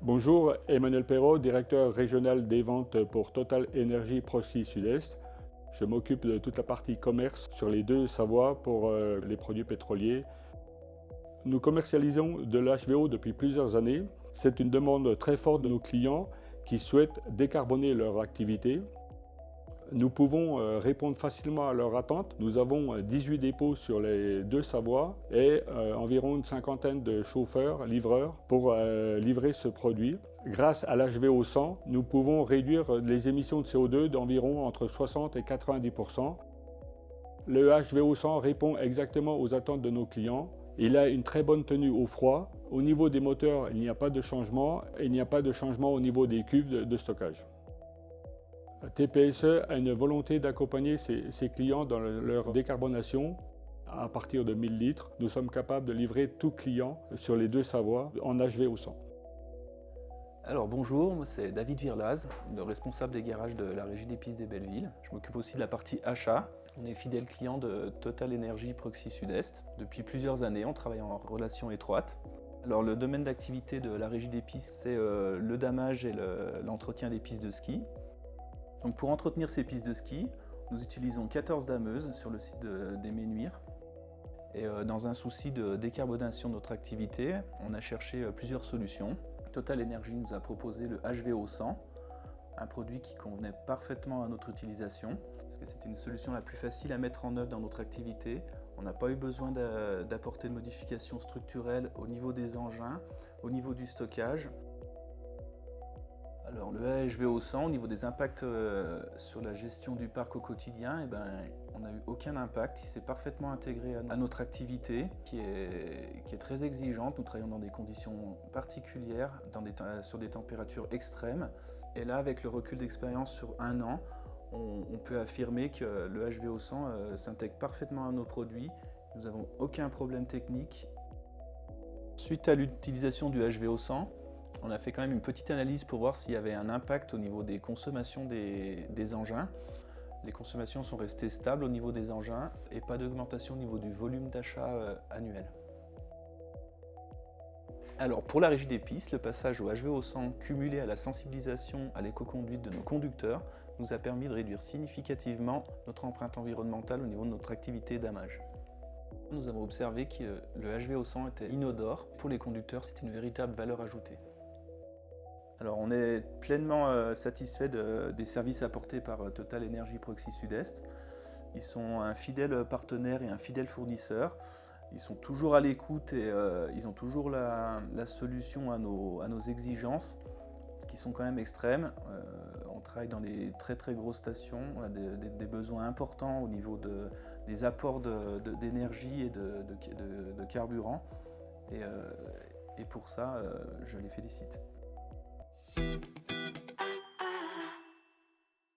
Bonjour, Emmanuel Perrault, directeur régional des ventes pour Total Energy Proxy Sud-Est. Je m'occupe de toute la partie commerce sur les deux Savoies pour les produits pétroliers. Nous commercialisons de l'HVO depuis plusieurs années. C'est une demande très forte de nos clients qui souhaitent décarboner leur activité. Nous pouvons répondre facilement à leurs attentes. Nous avons 18 dépôts sur les deux Savoies et environ une cinquantaine de chauffeurs, livreurs pour livrer ce produit. Grâce à l'HVO 100, nous pouvons réduire les émissions de CO2 d'environ entre 60 et 90%. Le HVO 100 répond exactement aux attentes de nos clients. Il a une très bonne tenue au froid. Au niveau des moteurs, il n'y a pas de changement et il n'y a pas de changement au niveau des cuves de stockage. TPSE a une volonté d'accompagner ses clients dans leur décarbonation. À partir de 1000 litres, nous sommes capables de livrer tout client sur les deux Savoies en HVO 100. Alors bonjour, moi c'est David Virlaz, le responsable des garages de la Régie des Pistes des Belleville. Je m'occupe aussi de la partie achat. On est fidèle client de Total Energy Proxy Sud-Est. Depuis plusieurs années, on travaille en relation étroite. Alors le domaine d'activité de la Régie des Pistes, c'est le damage et l'entretien des pistes de ski. Donc pour entretenir ces pistes de ski, nous utilisons 14 dameuses sur le site des Ménuires. Et dans un souci de décarbonation de notre activité, on a cherché plusieurs solutions. Total Energy nous a proposé le HVO 100, un produit qui convenait parfaitement à notre utilisation, parce que c'était une solution la plus facile à mettre en œuvre dans notre activité. On n'a pas eu besoin d'apporter de modifications structurelles au niveau des engins, au niveau du stockage. Alors le HVO 100, au niveau des impacts sur la gestion du parc au quotidien, on n'a eu aucun impact. Il s'est parfaitement intégré à notre activité qui est très exigeante. Nous travaillons dans des conditions particulières, sur des températures extrêmes. Et là, avec le recul d'expérience sur un an, on peut affirmer que le HVO 100 s'intègre parfaitement à nos produits. Nous n'avons aucun problème technique. Suite à l'utilisation du HVO 100, on a fait quand même une petite analyse pour voir s'il y avait un impact au niveau des consommations des engins. Les consommations sont restées stables au niveau des engins et pas d'augmentation au niveau du volume d'achat annuel. Alors pour la Régie des pistes, le passage au HVO 100 cumulé à la sensibilisation à l'éco-conduite de nos conducteurs nous a permis de réduire significativement notre empreinte environnementale au niveau de notre activité d'amage. Nous avons observé que le HVO 100 était inodore. Pour les conducteurs, c'est une véritable valeur ajoutée. Alors on est pleinement satisfait des services apportés par Total Energy Proxy Sud-Est. Ils sont un fidèle partenaire et un fidèle fournisseur. Ils sont toujours à l'écoute et ils ont toujours la solution à nos exigences, qui sont quand même extrêmes. On travaille dans des très grosses stations, on a des besoins importants au niveau des apports d'énergie et de carburant. Et pour ça, je les félicite.